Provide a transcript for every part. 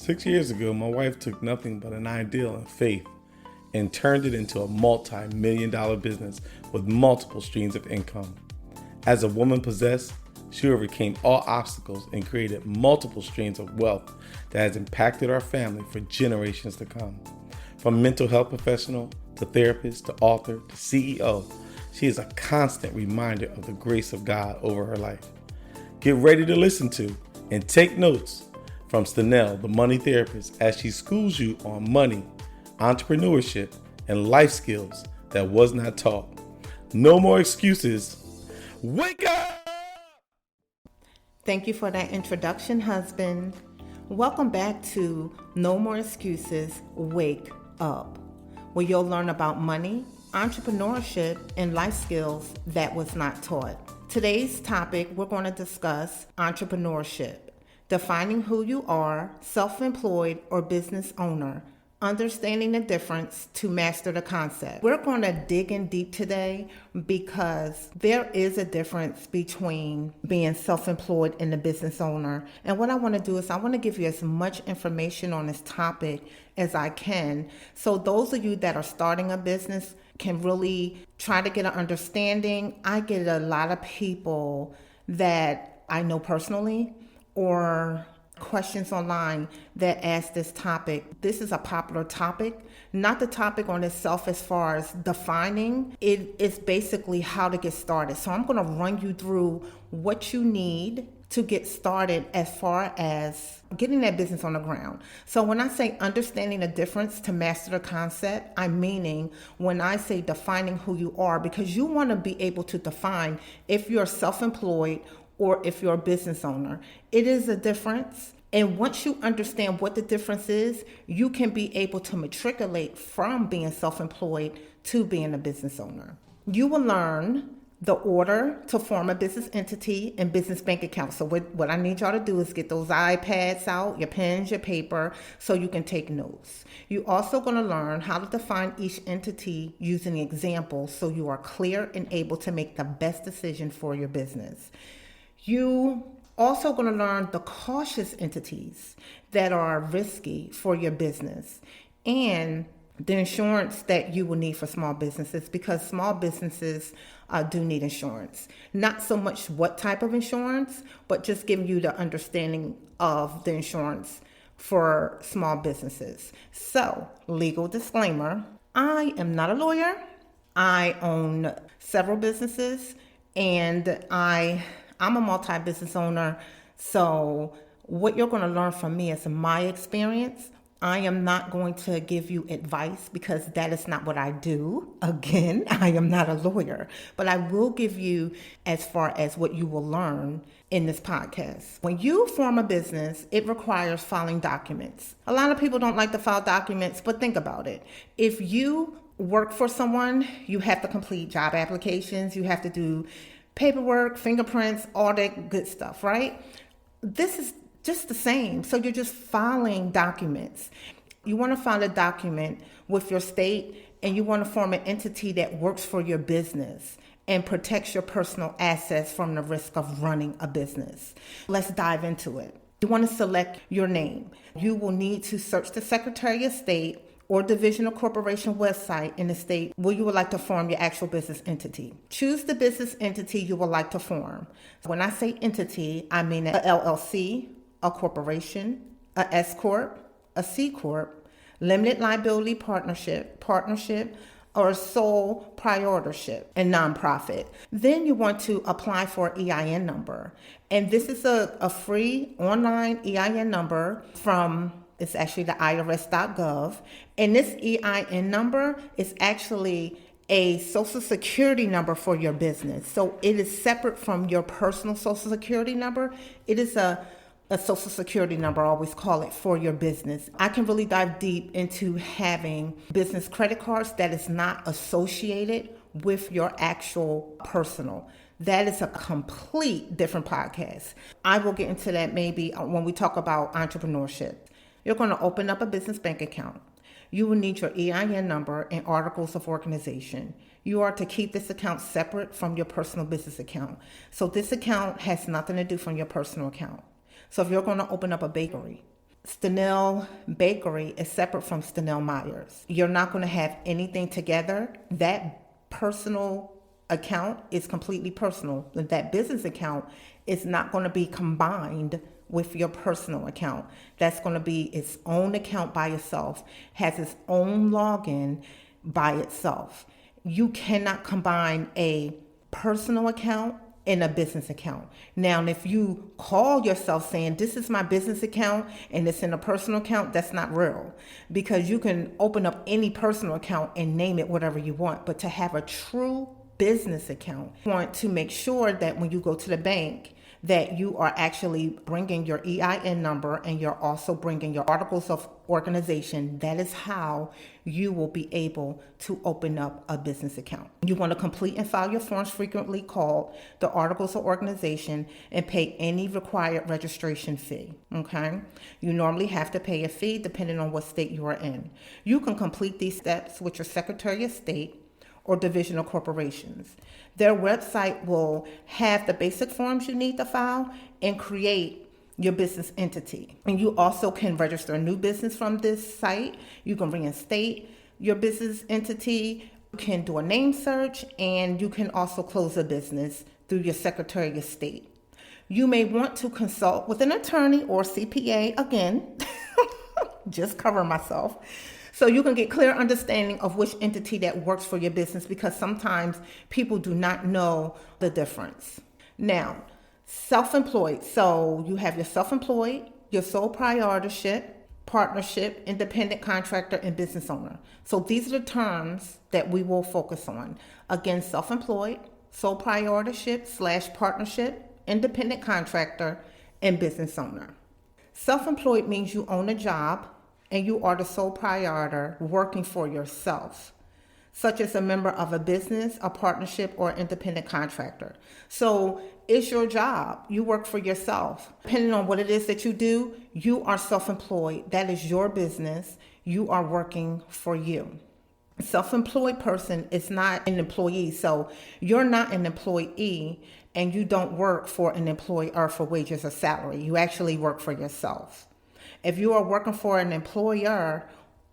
6 years ago, my wife took nothing but an ideal and faith and turned it into a multi-million-dollar business with multiple streams of income. As a woman possessed, she overcame all obstacles and created multiple streams of wealth that has impacted our family for generations to come. From mental health professional to therapist to author to CEO, she is a constant reminder of the grace of God over her life. Get ready to listen to and take notes from Stenell, the money therapist, as she schools you on money, entrepreneurship, and life skills that was not taught. No more excuses. Wake up! Thank you for that introduction, husband. Welcome back to No More Excuses, Wake Up, where you'll learn about money, entrepreneurship, and life skills that was not taught. Today's topic, we're going to discuss entrepreneurship, defining who you are, self-employed or business owner, understanding the difference to master the concept. We're going to dig in deep today because there is a difference between being self-employed and a business owner. And what I want to do is I want to give you as much information on this topic as I can. So those of you that are starting a business can really try to get an understanding. I get a lot of people that I know personally or questions online that ask this topic. This is a popular topic, not the topic on itself as far as defining. It is basically how to get started. So I'm going to run you through what you need to get started as far as getting that business on the ground. So when I say understanding the difference to master the concept, I'm meaning when I say defining who you are, because you want to be able to define if you're self-employed or if you're a business owner. It is a difference. And once you understand what the difference is, you can be able to matriculate from being self-employed to being a business owner. You will learn the order to form a business entity and business bank account. So what I need y'all to do is get those iPads out, your pens, your paper, so you can take notes. You're also going to learn how to define each entity using examples so you are clear and able to make the best decision for your business. You also going to learn the cautious entities that are risky for your business and the insurance that you will need for small businesses, because small businesses do need insurance. Not so much what type of insurance, but just giving you the understanding of the insurance for small businesses. So, legal disclaimer, I am not a lawyer. I own several businesses and I'm a multi-business owner, so what you're going to learn from me is my experience. I am not going to give you advice because that is not what I do. Again, I am not a lawyer, but I will give you as far as what you will learn in this podcast. When you form a business, it requires filing documents. A lot of people don't like to file documents, but think about it. If you work for someone, you have to complete job applications, you have to do paperwork, fingerprints, all that good stuff, right? This is just the same. So you're just filing documents. You want to file a document with your state and you want to form an entity that works for your business and protects your personal assets from the risk of running a business. Let's dive into it. You want to select your name. You will need to search the Secretary of State or division or corporation website in the state where you would like to form your actual business entity. Choose the business entity you would like to form. When I say entity, I mean a LLC, a corporation, a S Corp, a C Corp, limited liability partnership, or sole proprietorship, and nonprofit. Then you want to apply for an EIN number. And this is a free online EIN number from it's actually the irs.gov. And this EIN number is actually a social security number for your business. So it is separate from your personal social security number. It is a social security number, I always call it, for your business. I can really dive deep into having business credit cards that is not associated with your actual personal. That is a complete different podcast. I will get into that maybe when we talk about entrepreneurship. You're going to open up a business bank account. You will need your EIN number and articles of organization. You are to keep this account separate from your personal business account. So this account has nothing to do from your personal account. So if you're going to open up a bakery, Stenell Bakery is separate from Stenell Myers. You're not going to have anything together. That personal account is completely personal. That business account is not going to be combined with your personal account. That's going to be its own account by itself, has its own login by itself. You cannot combine a personal account in a business account. Now, if you call yourself saying, this is my business account and it's in a personal account, that's not real, because you can open up any personal account and name it whatever you want. But to have a true business account, you want to make sure that when you go to the bank, that you are actually bringing your EIN number and you're also bringing your articles of organization. That is how you will be able to open up a business account. You want to complete and file your forms frequently called the articles of organization and pay any required registration fee. Okay? You normally have to pay a fee depending on what state you are in. You can complete these steps with your Secretary of State or divisional corporations. Their website will have the basic forms you need to file and create your business entity. And you also can register a new business from this site. You can reinstate your business entity. You can do a name search, and you can also close a business through your Secretary of State. You may want to consult with an attorney or CPA, again, just cover myself, so you can get clear understanding of which entity that works for your business, because sometimes people do not know the difference. Now, self-employed. So you have your self-employed, your sole proprietorship, partnership, independent contractor, and business owner. So these are the terms that we will focus on. Again, self-employed, sole proprietorship / partnership, independent contractor, and business owner. Self-employed means you own a job and you are the sole proprietor working for yourself, such as a member of a business, a partnership, or independent contractor. So it's your job. You work for yourself. Depending on what it is that you do, you are self-employed. That is your business. You are working for you. A self-employed person is not an employee. So you're not an employee and you don't work for an employer for wages or salary. You actually work for yourself. If you are working for an employer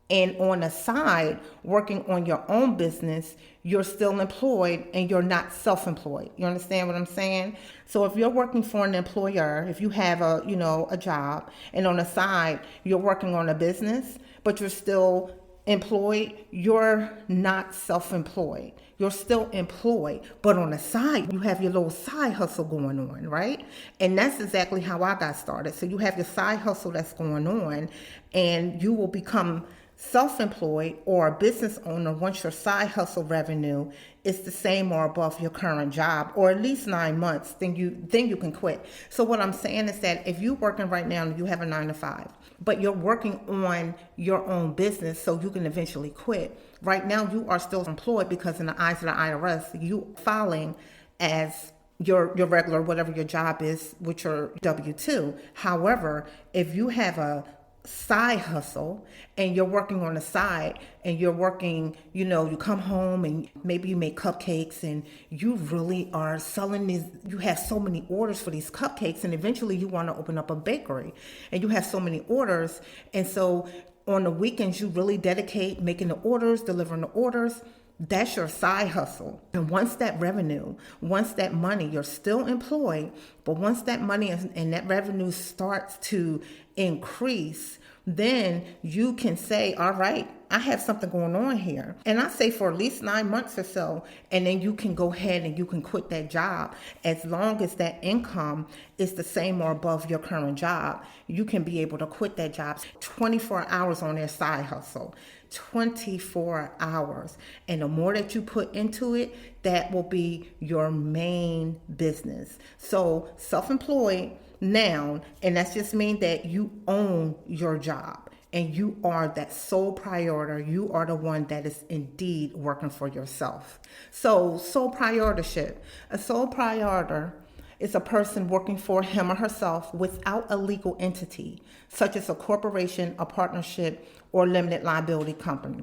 and on the side working on your own business, you're still employed and you're not self-employed. You understand what I'm saying? So if you're working for an employer, if you have a job, and on the side you're working on a business, but you're still employed, you're not self-employed. You're still employed, but on the side, you have your little side hustle going on, right? And that's exactly how I got started. So you have your side hustle that's going on, and you will become self-employed or a business owner once your side hustle revenue is the same or above your current job, or at least 9 months, then you can quit. So what I'm saying is that if you're working right now and you have a 9 to 5, but you're working on your own business so you can eventually quit, right now you are still employed, because in the eyes of the IRS, you filing as your regular, whatever your job is, with your W-2. However, if you have a side hustle and you're working on the side and you're working, you come home and maybe you make cupcakes and you really are selling these, you have so many orders for these cupcakes, and eventually you want to open up a bakery and you have so many orders, and so on the weekends you really dedicate making the orders, delivering the orders. That's your side hustle. And once that revenue, once that money, you're still employed, but once that money and that revenue starts to increase, then you can say, all right, I have something going on here. And I say for at least 9 months or so, and then you can go ahead and you can quit that job. As long as that income is the same or above your current job, you can be able to quit that job. 24 hours on their side hustle. 24 hours. And the more that you put into it, that will be your main business. So self-employed, noun, and that's just mean that you own your job and you are that sole proprietor. You are the one that is indeed working for yourself. So sole proprietorship. A sole proprietor is a person working for him or herself without a legal entity, such as a corporation, a partnership, or limited liability company.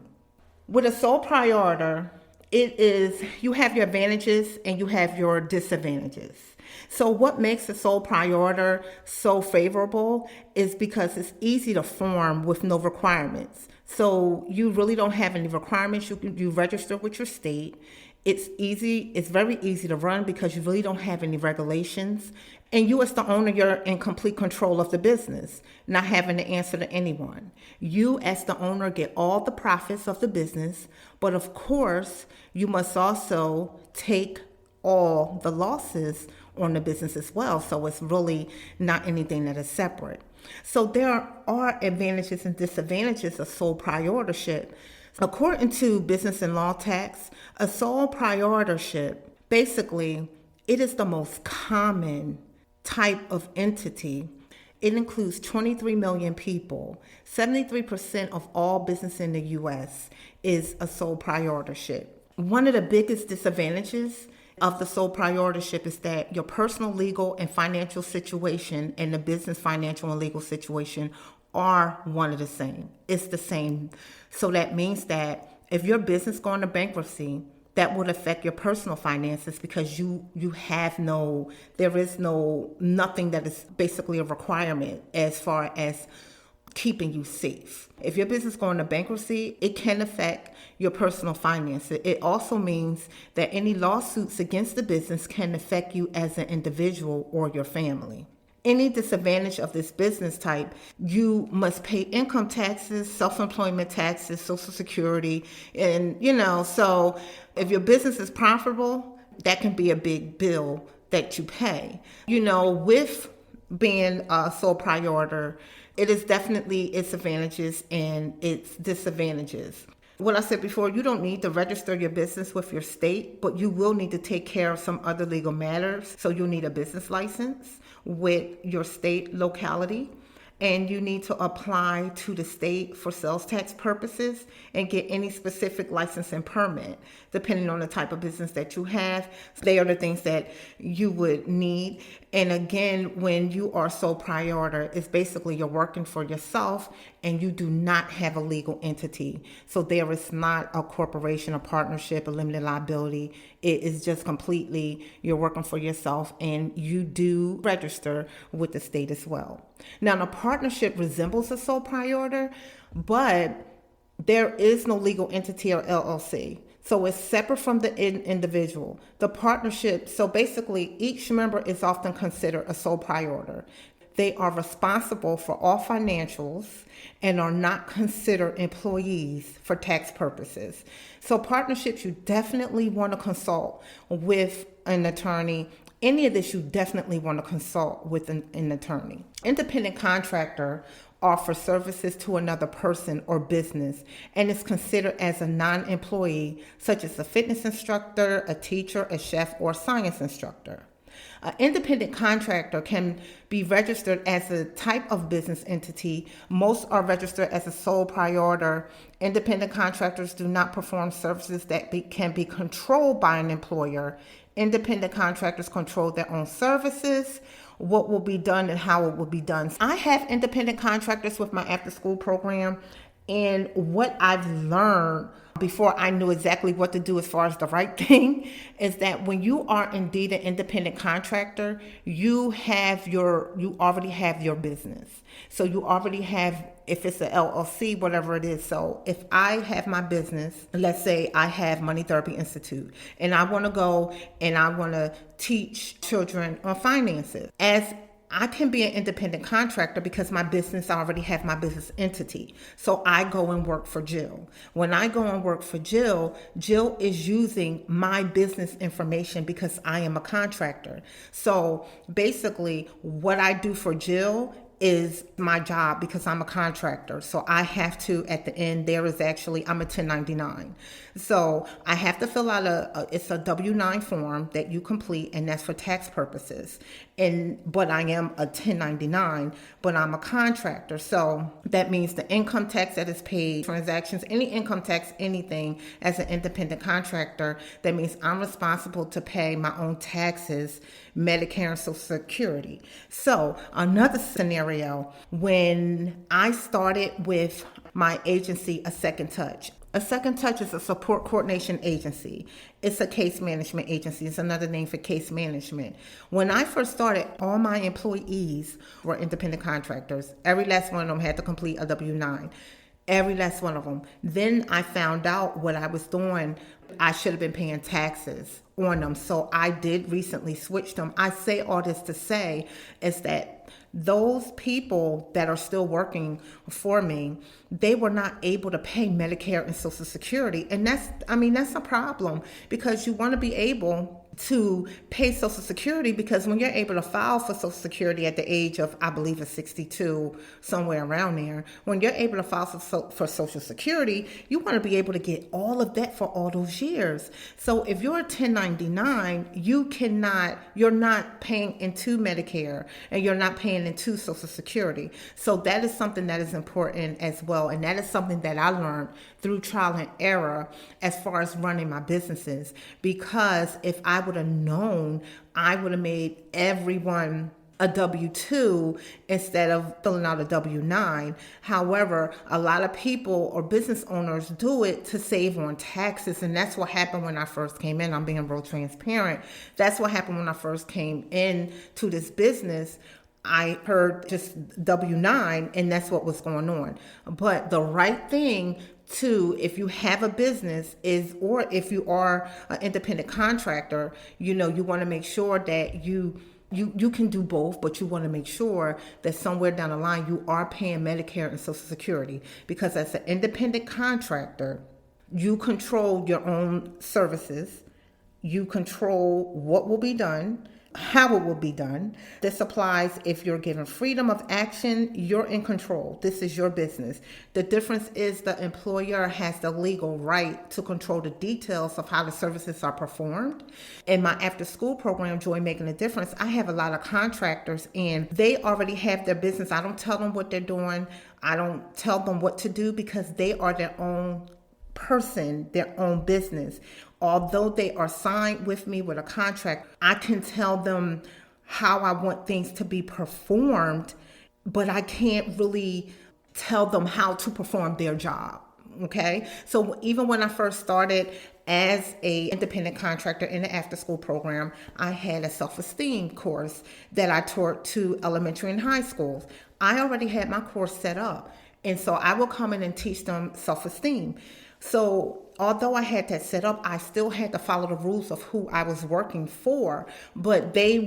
With a sole proprietor, it is, you have your advantages and you have your disadvantages. So what makes a sole proprietor so favorable is because it's easy to form with no requirements. So you really don't have any requirements. You register with your state. It's easy. It's very easy to run because you really don't have any regulations. And you as the owner, you're in complete control of the business, not having to answer to anyone. You as the owner get all the profits of the business, but of course, you must also take all the losses on the business as well. So it's really not anything that is separate. So there are advantages and disadvantages of sole proprietorship. According to Business and Law Tax, a sole proprietorship, basically, it is the most common type of entity. It includes 23 million people. 73% of all business in the U.S. is a sole proprietorship. One of the biggest disadvantages of the sole proprietorship is that your personal legal and financial situation and the business financial and legal situation are one and the same. It's the same. So that means that if your business going to bankruptcy, that would affect your personal finances because there is nothing that is basically a requirement as far as keeping you safe. If your business going to bankruptcy, it can affect your personal finances. It also means that any lawsuits against the business can affect you as an individual or your family. Any disadvantage of this business type, you must pay income taxes, self-employment taxes, Social Security, and so if your business is profitable, that can be a big bill that you pay. With being a sole proprietor, it is definitely its advantages and its disadvantages. What I said before, you don't need to register your business with your state, but you will need to take care of some other legal matters. So you'll need a business license with your state locality, and you need to apply to the state for sales tax purposes and get any specific license and permit, depending on the type of business that you have. They are the things that you would need. And again, when you are sole proprietor, it's basically you're working for yourself and you do not have a legal entity. So there is not a corporation, a partnership, a limited liability. It is just completely you're working for yourself, and you do register with the state as well. Now, the partnership resembles a sole proprietor, but there is no legal entity or LLC. So it's separate from the individual. The partnership, so basically each member is often considered a sole proprietor. They are responsible for all financials and are not considered employees for tax purposes. So partnerships, you definitely want to consult with an attorney. Any of this, you definitely want to consult with an attorney. Independent contractor offers services to another person or business and is considered as a non-employee, such as a fitness instructor, a teacher, a chef, or a science instructor. An independent contractor can be registered as a type of business entity. Most are registered as a sole proprietor. Independent contractors do not perform services that can be controlled by an employer. Independent contractors control their own services, what will be done and how it will be done. I have independent contractors with my after-school program, and what I've learned before I knew exactly what to do as far as the right thing is that when you are indeed an independent contractor, you already have your business. So you already have, if it's an LLC, whatever it is. So if I have my business, let's say I have Money Therapy Institute, and I want to go and I want to teach children on finances. As I can be an independent contractor because my business, I already have my business entity. So I go and work for Jill. When I go and work for Jill, Jill is using my business information because I am a contractor. So basically what I do for Jill is my job because I'm a contractor. So I have to, at the end, I'm a 1099. So I have to fill out it's a W-9 form that you complete, and that's for tax purposes. But I am a 1099, but I'm a contractor. So that means the income tax that is paid, transactions, any income tax, anything as an independent contractor, that means I'm responsible to pay my own taxes, Medicare and Social Security. So another scenario, when I started with my agency, A Second Touch, A second touch is a support coordination agency. It's a case management agency. It's another name for case management. When I first started, all my employees were independent contractors. Every last one of them had to complete a W-9. Every last one of them. Then I found out what I was doing. I should have been paying taxes on them. So I did recently switch them. I say all this to say is that those people that are still working for me, they were not able to pay Medicare and Social Security. And that's a problem, because you want to be able to pay Social Security, because when you're able to file for Social Security at the age of, I believe it's 62, somewhere around there, when you're able to file for Social Security, you want to be able to get all of that for all those years. So if you're a 1099, you're not paying into Medicare and you're not paying into Social Security. So that is something that is important as well. And that is something that I learned through trial and error as far as running my businesses, because if I would have known, I would have made everyone a W-2 instead of filling out a W-9. However, a lot of people or business owners do it to save on taxes. And that's what happened when I first came in. I'm being real transparent. That's what happened when I first came in to this business. I heard just W-9, and that's what was going on. But the right thing to, if you have a business is, or if you are an independent contractor, you want to make sure that you can do both, but you want to make sure that somewhere down the line you are paying Medicare and Social Security, because as an independent contractor, you control your own services, you control what will be done, how it will be done. This applies if you're given freedom of action, you're in control. This is your business. The difference is the employer has the legal right to control the details of how the services are performed. In my after school program, Joy Making a Difference, I have a lot of contractors and they already have their business. I don't tell them what they're doing. I don't tell them what to do, because they are their own person, their own business. Although they are signed with me with a contract, I can tell them how I want things to be performed, but I can't really tell them how to perform their job. Okay. So even when I first started as a independent contractor in the after school program, I had a self-esteem course that I taught to elementary and high schools. I already had my course set up. And so I will come in and teach them self-esteem. So although I had that set up, I still had to follow the rules of who I was working for, but they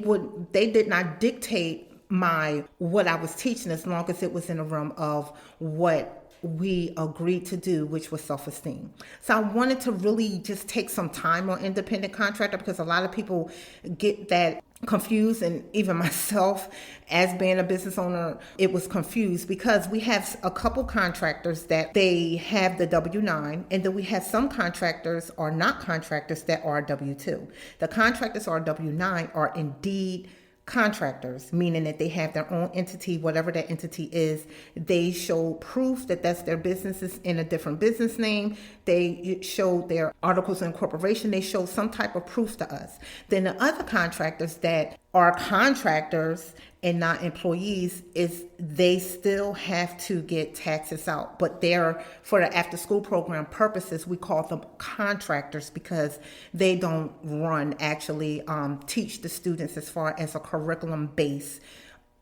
did not dictate what I was teaching, as long as it was in the realm of what we agreed to do, which was self-esteem. So I wanted to really just take some time on independent contractor, because a lot of people get that confused, and even myself as being a business owner, it was confused, because we have a couple contractors that they have the W-9, and then we have some contractors or not contractors that are W-2. The contractors or W-9 are indeed contractors, meaning that they have their own entity, whatever that entity is. They show proof that that's their business is in a different business name. They show their articles of incorporation. They show some type of proof to us. Then the other contractors that are contractors and not employees, is they still have to get taxes out, but they're, for the after school program purposes, we call them contractors, because they don't teach the students as far as a curriculum base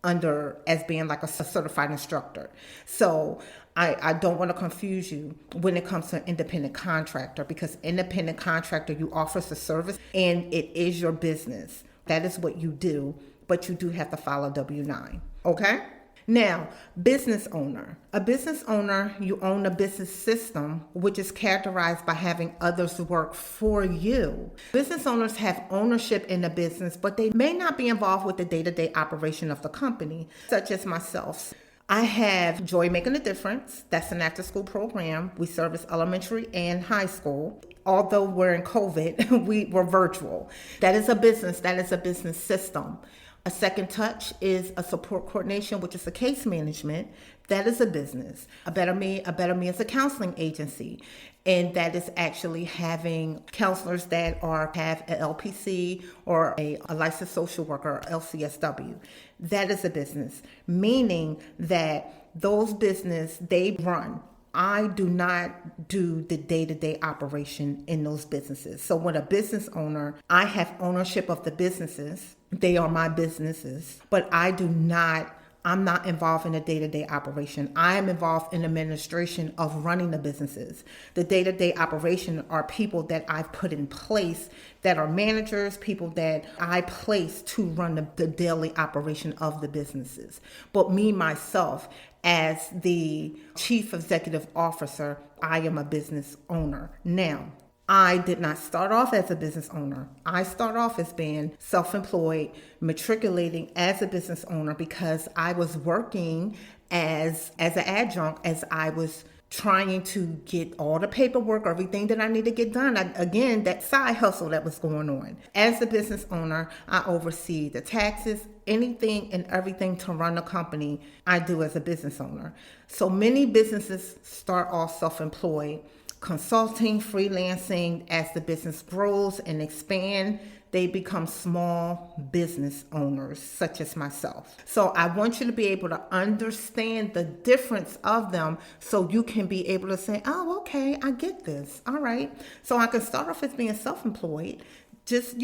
as being like a certified instructor. So I don't want to confuse you when it comes to an independent contractor, because independent contractor, you offer a service and it is your business. That is what you do, but you do have to follow W-9. Okay? Now, business owner. A business owner, you own a business system, which is characterized by having others work for you. Business owners have ownership in the business, but they may not be involved with the day-to-day operation of the company, such as myself. I have Joy Making a Difference. That's an after-school program. We service elementary and high school. Although we're in COVID, we were virtual. That is a business. That is a business system. A second touch is a support coordination, which is a case management. That is a business. A Better Me is a counseling agency. And that is actually having counselors that have an LPC or a licensed social worker, LCSW. That is a business, meaning that those business, they run. I do not do the day-to-day operation in those businesses. So with a business owner, I have ownership of the businesses. They are my businesses, but I'm not involved in the day-to-day operation. I am involved in administration of running the businesses. The day-to-day operation are people that I've put in place that are managers, people that I place to run the daily operation of the businesses. But me, myself, as the chief executive officer, I am a business owner. Now, I did not start off as a business owner. I start off as being self-employed, matriculating as a business owner because I was working as an adjunct as I was trying to get all the paperwork, everything that I need to get done. Again, that side hustle that was going on. As a business owner, I oversee the taxes, anything and everything to run a company I do as a business owner. So many businesses start off self-employed, consulting, freelancing. As the business grows and expand, they become small business owners, such as myself. So I want you to be able to understand the difference of them so you can be able to say, oh, okay, I get this. All right. So I can start off as being self-employed. Just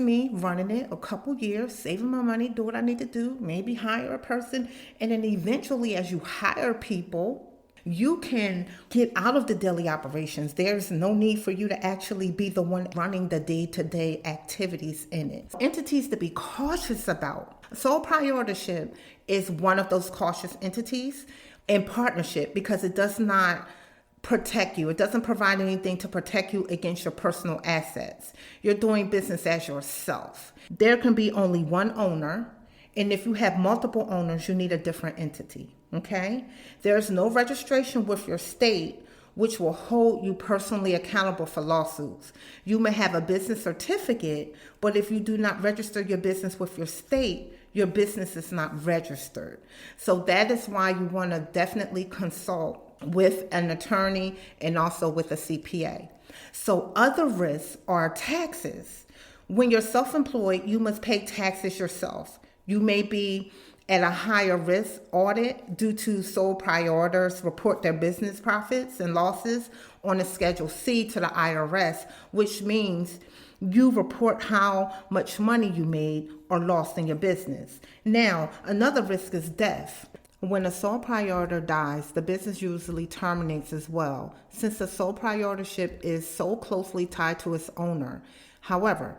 me running it a couple years, saving my money, do what I need to do, maybe hire a person. And then eventually, as you hire people, you can get out of the daily operations. There's no need for you to actually be the one running the day-to-day activities in it. Entities to be cautious about. Sole proprietorship is one of those cautious entities, and partnership, because it does not protect you. It doesn't provide anything to protect you against your personal assets. You're doing business as yourself. There can be only one owner, and if you have multiple owners, you need a different entity. Okay? There's no registration with your state, which will hold you personally accountable for lawsuits. You may have a business certificate, but if you do not register your business with your state, your business is not registered. So that is why you want to definitely consult with an attorney and also with a CPA. So other risks are taxes. When you're self-employed, you must pay taxes yourself. You may be at a higher risk audit due to sole proprietors report their business profits and losses on a Schedule C to the IRS, which means you report how much money you made or lost in your business. Now, another risk is death. When a sole proprietor dies, the business usually terminates as well, since the sole proprietorship is so closely tied to its owner. However,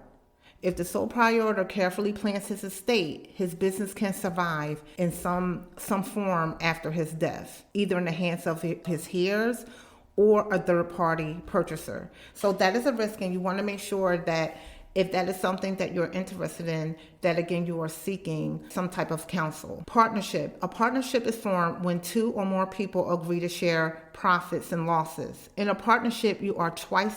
if the sole proprietor carefully plans his estate, his business can survive in some form after his death, either in the hands of his heirs or a third-party purchaser. So that is a risk, and you want to make sure that if that is something that you're interested in, that again, you are seeking some type of counsel. Partnership. A partnership is formed when two or more people agree to share profits and losses. In a partnership, you are twice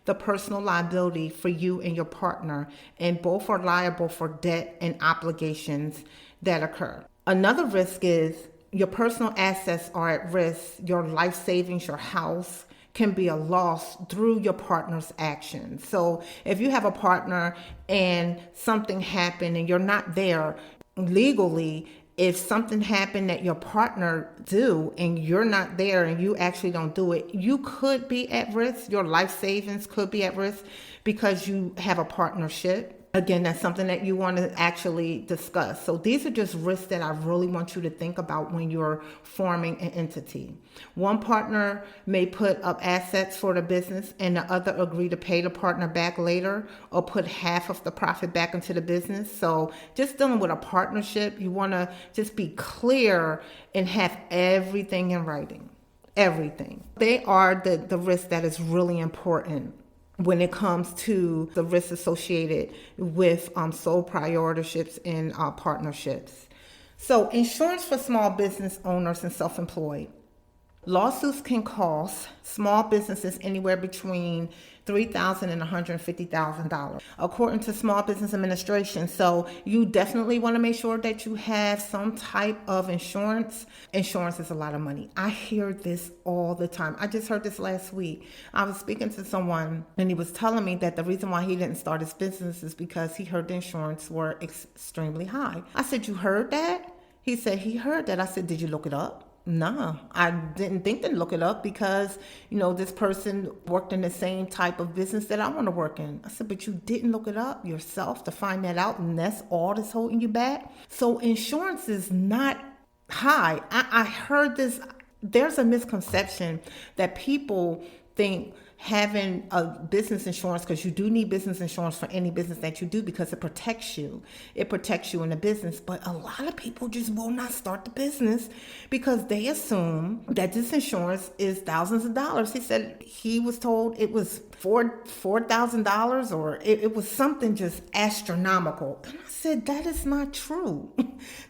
the personal liability for you and your partner, and both are liable for debt and obligations that occur. Another risk is your personal assets are at risk. Your life savings, your house, can be a loss through your partner's actions. So if you have a partner and something happened and you're not there legally, if something happened that your partner do and you're not there and you actually don't do it, you could be at risk. Your life savings could be at risk because you have a partnership. Again, that's something that you want to actually discuss. So these are just risks that I really want you to think about when you're forming an entity. One partner may put up assets for the business and the other agree to pay the partner back later or put half of the profit back into the business. So just dealing with a partnership, you want to just be clear and have everything in writing. Everything. They are the risk that is really important when it comes to the risks associated with sole proprietorships and partnerships. So insurance for small business owners and self-employed. Lawsuits can cost small businesses anywhere between $3,000 and $150,000, according to Small Business Administration. So you definitely want to make sure that you have some type of insurance. Insurance is a lot of money. I hear this all the time. I just heard this last week. I was speaking to someone and he was telling me that the reason why he didn't start his business is because he heard the insurance were extremely high. I said, you heard that? He said he heard that. I said, did you look it up? Nah, I didn't think to look it up because, this person worked in the same type of business that I want to work in. I said, but you didn't look it up yourself to find that out, and that's all that's holding you back. So insurance is not high. I heard this. There's a misconception that people think having a business insurance, because you do need business insurance for any business that you do because it protects you. It protects you in the business. But a lot of people just will not start the business because they assume that this insurance is thousands of dollars. He said he was told it was $4,000 or it was something just astronomical. And I said, that is not true.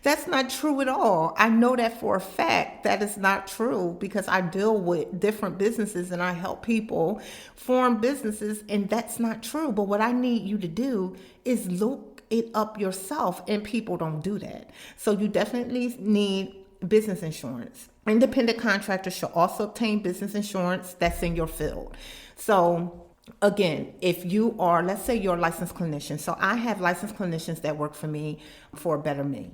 That's not true at all. I know that for a fact that is not true because I deal with different businesses and I help people form businesses, and that's not true. But what I need you to do is look it up yourself, and people don't do that. So you definitely need business insurance. Independent contractors should also obtain business insurance that's in your field. So again, if you are, let's say you're a licensed clinician. So I have licensed clinicians that work for me for a Better Me.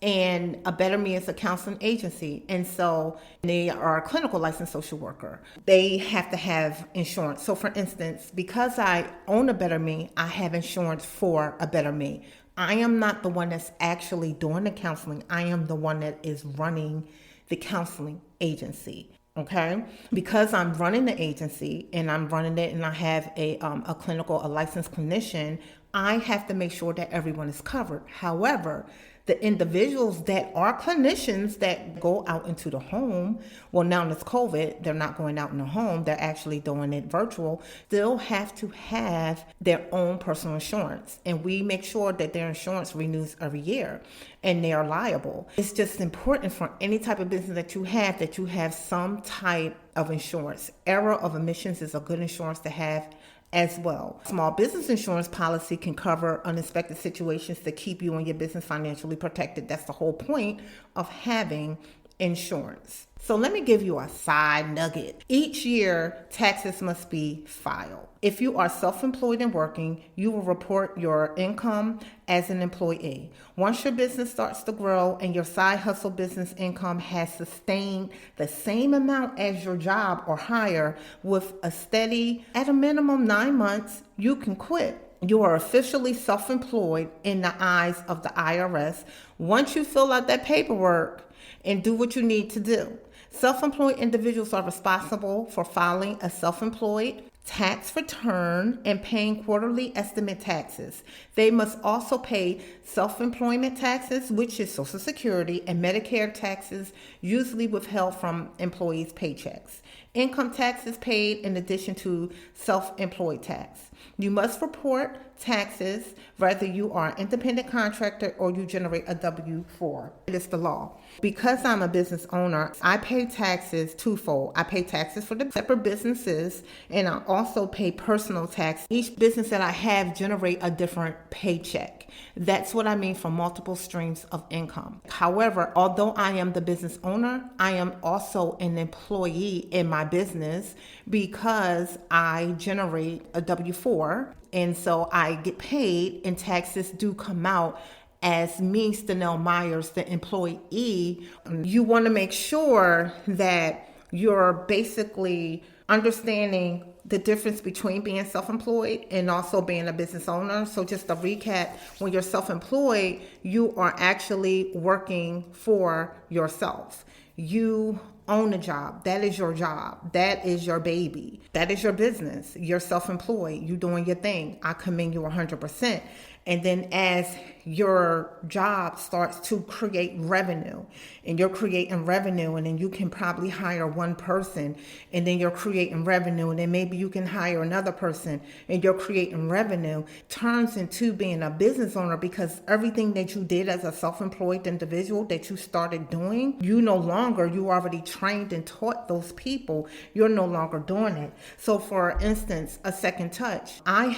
And a Better Me is a counseling agency. And so they are a clinical licensed social worker. They have to have insurance. So for instance, because I own a Better Me, I have insurance for a Better Me. I am not the one that's actually doing the counseling. I am the one that is running the counseling agency. Okay, because I'm running the agency and I'm running it, and I have a licensed clinician, I have to make sure that everyone is covered. However, the individuals that are clinicians that go out into the home, well, now it's COVID, they're not going out in the home, they're actually doing it virtual, still have to have their own personal insurance. And we make sure that their insurance renews every year and they are liable. It's just important for any type of business that you have some type of insurance. Error of omissions is a good insurance to have as well. Small business insurance policy can cover unexpected situations to keep you and your business financially protected. That's the whole point of having insurance. So let me give you a side nugget. Each year, taxes must be filed. If you are self-employed and working, you will report your income as an employee. Once your business starts to grow and your side hustle business income has sustained the same amount as your job or higher with a steady, at a minimum 9 months, you can quit. You are officially self-employed in the eyes of the IRS once you fill out that paperwork and do what you need to do. Self-employed individuals are responsible for filing a self-employed tax return and paying quarterly estimate taxes. They must also pay self-employment taxes, which is Social Security, and Medicare taxes, usually withheld from employees' paychecks. Income tax is paid in addition to self-employed tax. You must report taxes whether you are an independent contractor or you generate a W-4. It is the law. Because I'm a business owner, I pay taxes twofold. I pay taxes for the separate businesses, and I also pay personal tax. Each business that I have generate a different paycheck. That's what I mean for multiple streams of income. However, although I am the business owner, I am also an employee in my business because I generate a W-4, and so I get paid, and taxes do come out as me, Stenell Myers, the employee. You want to make sure that you're basically understanding the difference between being self-employed and also being a business owner. So just to recap, when you're self-employed, you are actually working for yourself. You own a job. That is your job. That is your baby. That is your business. You're self-employed. You're doing your thing. I commend you 100%. And then as your job starts to create revenue, and you're creating revenue, and then you can probably hire one person, and then you're creating revenue, and then maybe you can hire another person, and you're creating revenue, turns into being a business owner, because everything that you did as a self-employed individual that you started doing, you already trained and taught those people, you're no longer doing it. So for instance, a second touch, I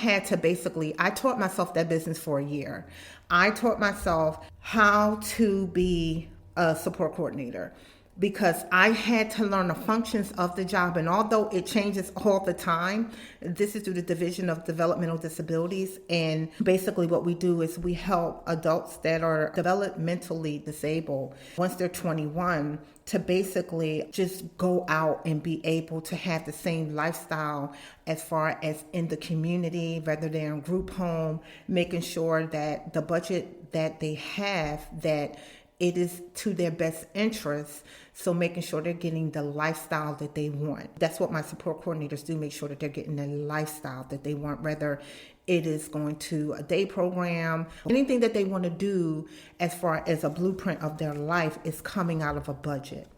taught myself that business for a year. I taught myself how to be a support coordinator, because I had to learn the functions of the job. And although it changes all the time, this is through the Division of Developmental Disabilities. And basically what we do is we help adults that are developmentally disabled once they're 21 to basically just go out and be able to have the same lifestyle as far as in the community, whether they're in group home, making sure that the budget that they have, that it is to their best interest. So making sure they're getting the lifestyle that they want. That's what my support coordinators do, make sure that they're getting the lifestyle that they want, whether it is going to a day program, anything that they want to do as far as a blueprint of their life is coming out of a budget.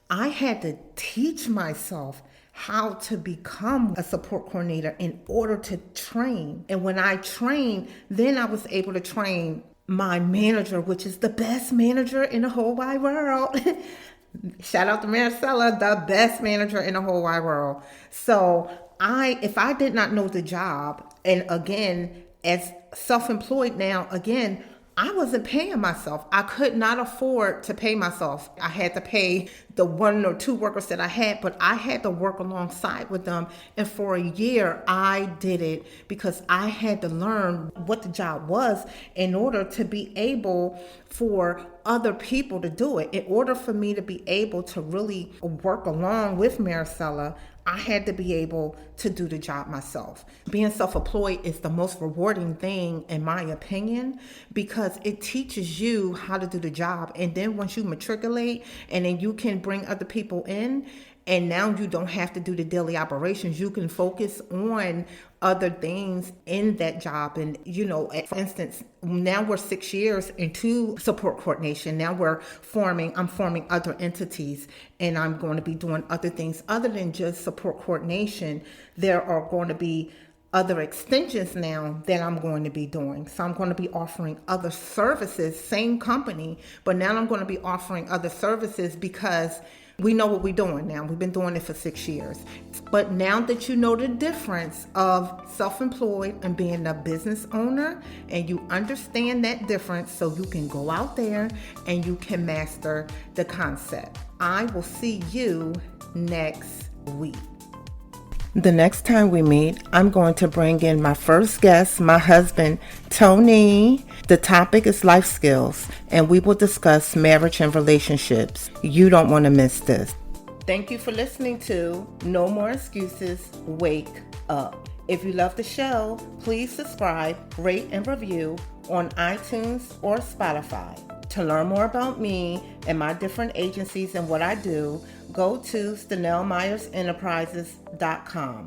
I had to teach myself how to become a support coordinator in order to train. And when I trained, then I was able to train my manager, which is the best manager in the whole wide world. Shout out to Maricela, the best manager in the whole wide world. So if I did not know the job, and again, as self-employed now, again, I wasn't paying myself. I could not afford to pay myself. I had to pay the 1 or 2 workers that I had, but I had to work alongside with them. And for a year, I did it because I had to learn what the job was in order to be able for other people to do it. In order for me to be able to really work along with Maricela, I had to be able to do the job myself. Being self-employed is the most rewarding thing, in my opinion, because it teaches you how to do the job. And then once you matriculate, and then you can bring other people in, and now you don't have to do the daily operations. You can focus on other things in that job. And, for instance, now we're 6 years into support coordination. Now I'm forming other entities, and I'm going to be doing other things other than just support coordination. There are going to be other extensions now that I'm going to be doing. So I'm going to be offering other services, same company, but now I'm going to be offering other services because we know what we're doing now. We've been doing it for 6 years. But now that you know the difference of self-employed and being a business owner, and you understand that difference, so you can go out there and you can master the concept. I will see you next week. The next time we meet, I'm going to bring in my first guest, my husband, Tony. The topic is life skills, and we will discuss marriage and relationships. You don't want to miss this. Thank you for listening to No More Excuses, Wake Up. If you love the show, please subscribe, rate, and review on iTunes or Spotify. To learn more about me and my different agencies and what I do, go to StenellMyersEnterprises.com.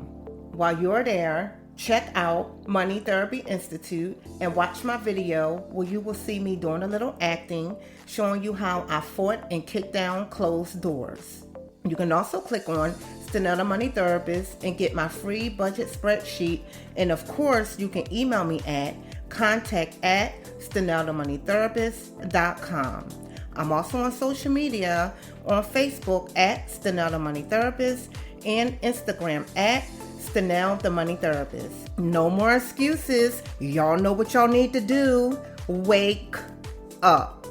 While you're there, check out Money Therapy Institute and watch my video where you will see me doing a little acting, showing you how I fought and kicked down closed doors. You can also click on Stenell the Money Therapist and get my free budget spreadsheet. And of course, you can email me at contact@StenellTheMoneyTherapist.com. I'm also on social media on Facebook at Stenell the Money Therapist and Instagram at Stenell the Money Therapist. No more excuses. Y'all know what y'all need to do. Wake up.